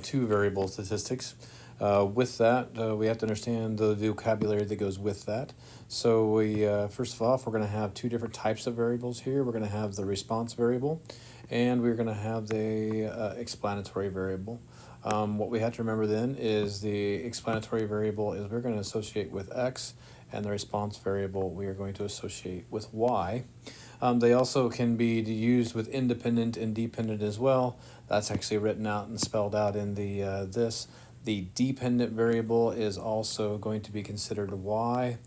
two variable statistics. With that, we have to understand the vocabulary that goes with that. So we first of all, we're going to have two different types of variables here. We're going to have the response variable, and we're going to have the explanatory variable. What we have to remember then is the explanatory variable is we're going to associate with x, and the response variable we are going to associate with y. They also can be used with independent and dependent as well. That's actually written out and spelled out in the this. The dependent variable is also going to be considered y.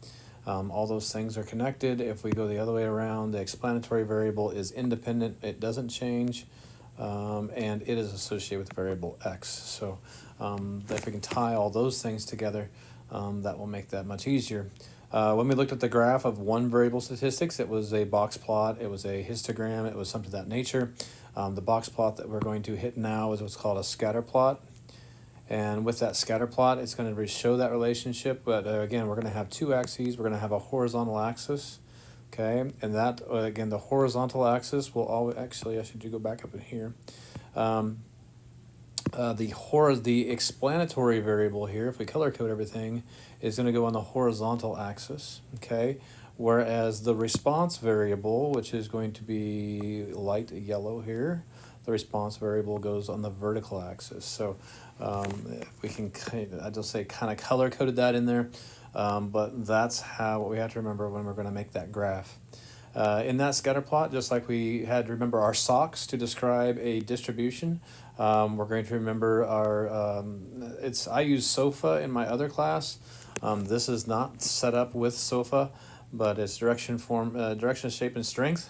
All those things are connected. If we go the other way around, the explanatory variable is independent. It doesn't change, and it is associated with variable x. So if we can tie all those things together, that will make that much easier. When we looked at the graph of one variable statistics, it was a box plot, it was a histogram, it was something of that nature. The box plot that we're going to hit now is what's called a scatter plot. And with that scatter plot, it's going to show that relationship. But again, we're going to have two axes. We're going to have a horizontal axis. Okay, and that, again, the horizontal axis will always, actually, I should go back up in here. The explanatory variable here, if we color code everything, is going to go on the horizontal axis, okay? Whereas the response variable, which is going to be light yellow here, the response variable goes on the vertical axis. So if we can, I just say kind of color coded that in there, but that's what we have to remember when we're going to make that graph. In that scatter plot, just like we had to remember our socks to describe a distribution, we're going to remember our, I use SOFA in my other class. This is not set up with SOFA, but it's direction, shape, and strength.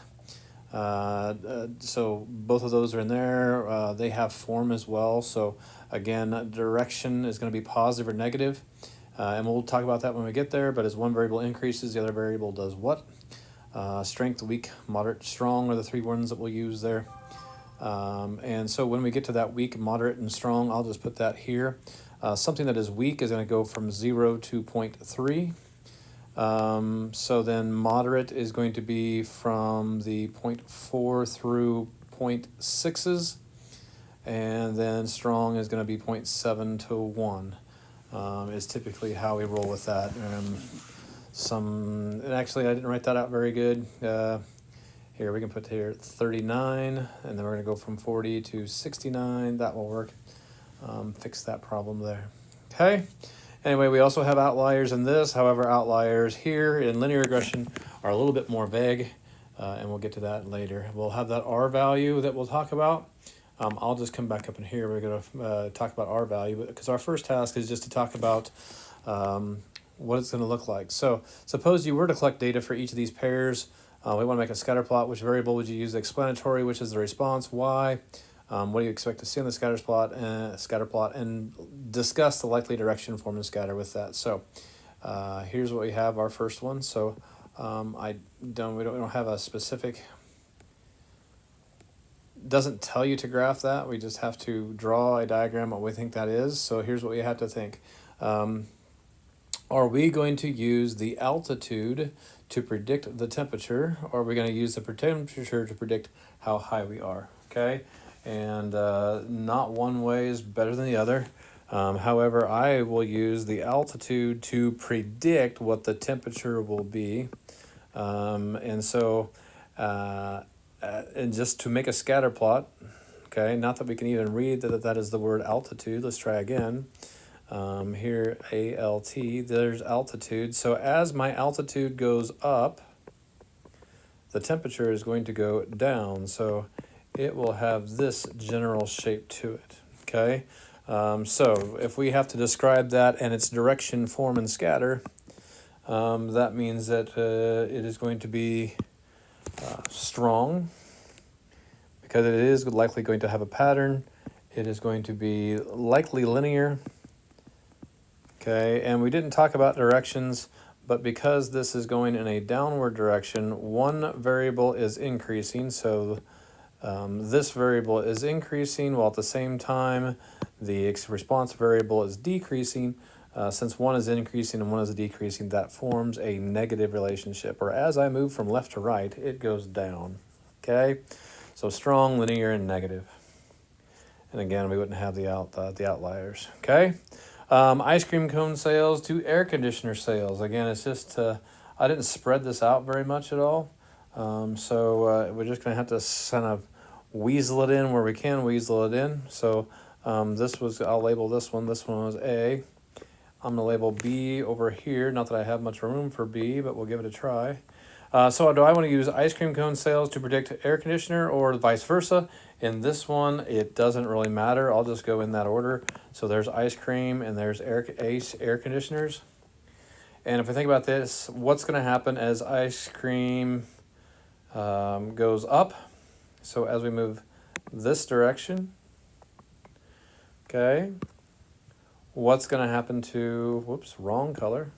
So both of those are in there. They have form as well. So again, direction is going to be positive or negative. And we'll talk about that when we get there, but as one variable increases, the other variable does what? Strength, weak, moderate, strong are the three ones that we'll use there. And so when we get to that weak, moderate, and strong, I'll just put that here. Something that is weak is going to go from 0 to 0.3. So then moderate is going to be from the 0.4 through 0.6s, and then strong is going to be 0.7 to 1, is typically how we roll with that. And actually I didn't write that out very good. Here we can put here 39, and then we're going to go from 40 to 69. That will work. Fix that problem there. Okay. Anyway, we also have outliers in this. However, outliers here in linear regression are a little bit more vague, and we'll get to that later. We'll have that R value that we'll talk about. I'll just come back up in here. We're going to talk about R value, because our first task is just to talk about what it's going to look like. So suppose you were to collect data for each of these pairs. We want to make a scatter plot. Which variable would you use? The explanatory, which is the response, y. What do you expect to see on the scatter plot, and discuss the likely direction, form, and scatter with that. So here's what we have, our first one. So we don't have a specific, doesn't tell you to graph that. We just have to draw a diagram what we think that is. So here's what we have to think. Are we going to use the altitude to predict the temperature, or are we going to use the temperature to predict how high we are? Okay. And not one way is better than the other. However, I will use the altitude to predict what the temperature will be. And so, and just to make a scatter plot, okay, not that we can even read that is the word altitude. Let's try again. Here, ALT, there's altitude. So as my altitude goes up, the temperature is going to go down. So it will have this general shape to it, okay? So if we have to describe that and its direction, form, and scatter, that means that it is going to be strong, because it is likely going to have a pattern. It is going to be likely linear, okay? And we didn't talk about directions, but because this is going in a downward direction, one variable is increasing, so this variable is increasing, while at the same time the response variable is decreasing. Since one is increasing and one is decreasing, that forms a negative relationship. Or as I move from left to right, it goes down. Okay? So strong, linear, and negative. And again, we wouldn't have the outliers. Okay. Ice cream cone sales to air conditioner sales. Again, it's just I didn't spread this out very much at all. So we're just going to have to kind of weasel it in where we can weasel it in. So I'll label this one. This one was A. I'm going to label B over here. Not that I have much room for B, but we'll give it a try. So do I want to use ice cream cone sales to predict air conditioner or vice versa? In this one, it doesn't really matter. I'll just go in that order. So there's ice cream and there's air conditioners. And if I think about this, what's going to happen as ice cream goes up? So as we move this direction, okay, what's going to happen to, whoops, wrong color.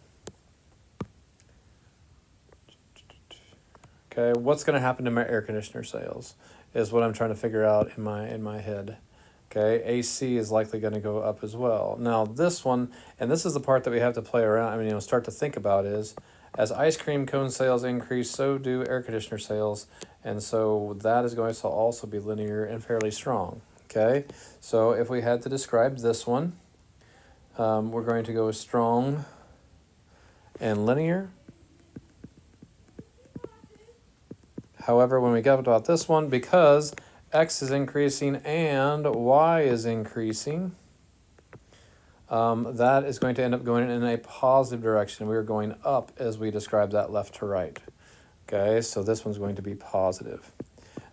Okay, what's going to happen to my air conditioner sales is what I'm trying to figure out in my head. Okay, AC is likely going to go up as well. Now this one, and this is the part that we have to play around, start to think about is, as ice cream cone sales increase, so do air conditioner sales. And so that is going to also be linear and fairly strong. Okay, so if we had to describe this one, we're going to go strong and linear. However, when we get about this one, because X is increasing and Y is increasing, that is going to end up going in a positive direction. We are going up as we describe that left to right. Okay, so this one's going to be positive.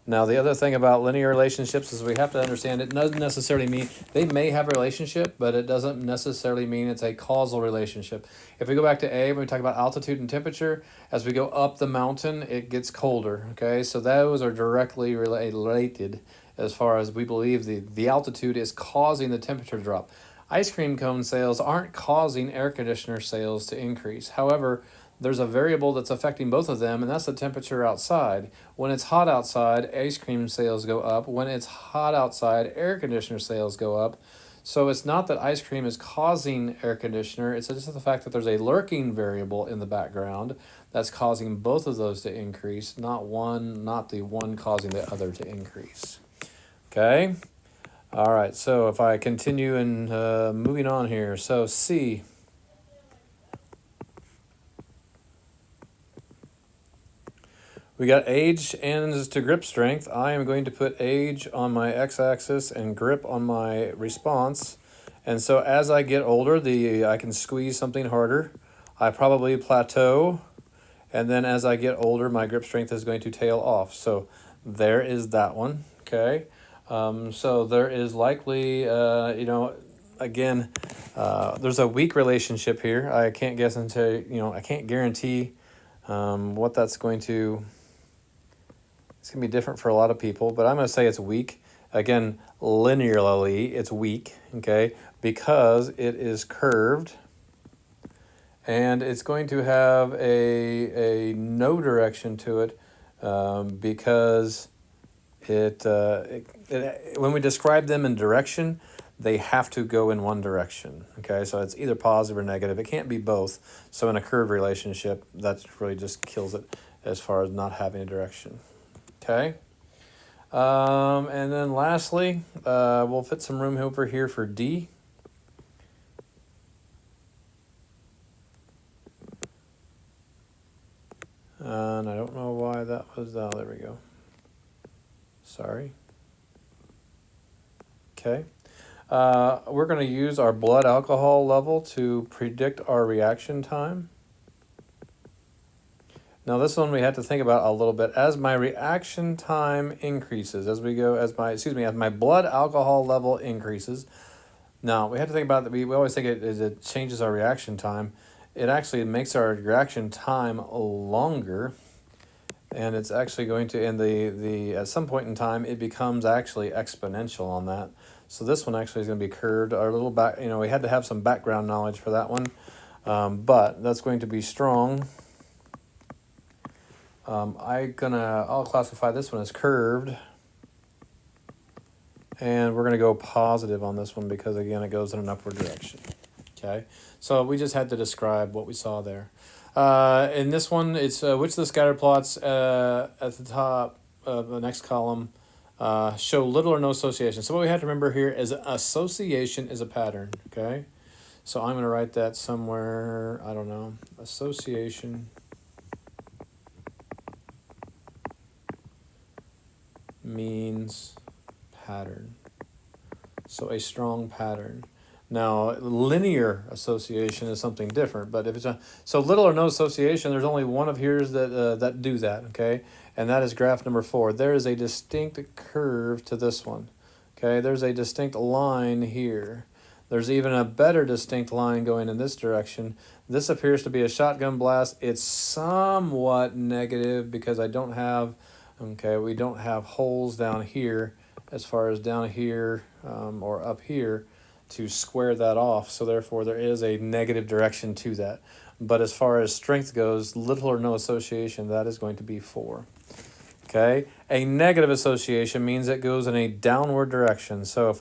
Now, the other thing about linear relationships is we have to understand it doesn't necessarily mean they may have a relationship, but it doesn't necessarily mean it's a causal relationship. If we go back to A, when we talk about altitude and temperature, as we go up the mountain, it gets colder. Okay, so those are directly related as far as we believe the altitude is causing the temperature to drop. Ice cream cone sales aren't causing air conditioner sales to increase. However, there's a variable that's affecting both of them, and that's the temperature outside. When it's hot outside, ice cream sales go up. When it's hot outside, air conditioner sales go up. So it's not that ice cream is causing air conditioner, it's just the fact that there's a lurking variable in the background that's causing both of those to increase, not the one causing the other to increase. Okay? All right, so if I continue and moving on here, so C. We got age ends to grip strength. I am going to put age on my x-axis and grip on my response. And so as I get older, I can squeeze something harder. I probably plateau. And then as I get older, my grip strength is going to tail off. So there is that one, okay? So there is likely, again, there's a weak relationship here. I can't guess until, I can't guarantee what that's going to... It's going to be different for a lot of people, but I'm going to say it's weak. Again, linearly, it's weak, okay, because it is curved, and it's going to have a no direction to it because when we describe them in direction, they have to go in one direction, okay? So it's either positive or negative. It can't be both. So in a curved relationship, that really just kills it as far as not having a direction. Okay, and then lastly, we'll fit some room over here for D. And I don't know why that was, oh, there we go. Sorry. Okay, we're going to use our blood alcohol level to predict our reaction time. Now this one we have to think about a little bit. As my reaction time increases, as my blood alcohol level increases. Now we have to think about that. We always think it changes our reaction time. It actually makes our reaction time longer, and it's actually going to, at some point in time, it becomes actually exponential on that. So this one actually is going to be curved. Our little we had to have some background knowledge for that one, but that's going to be strong. I'll classify this one as curved, and we're gonna go positive on this one because again it goes in an upward direction. Okay, so we just had to describe what we saw there. In this one, it's which of the scatter plots at the top of the next column show little or no association. So what we have to remember here is association is a pattern, okay? So I'm going to write that somewhere, I don't know, association means pattern. So a strong pattern. Now, linear association is something different, but if it's so little or no association, there's only one of here's that do that, okay? And that is graph number 4. There is a distinct curve to this one, okay? There's a distinct line here. There's even a better distinct line going in this direction. This appears to be a shotgun blast. It's somewhat negative because I don't have, okay, we don't have holes down here as far as down here or up here to square that off. So therefore there is a negative direction to that. But as far as strength goes, little or no association, that is going to be 4. Okay, a negative association means it goes in a downward direction. So if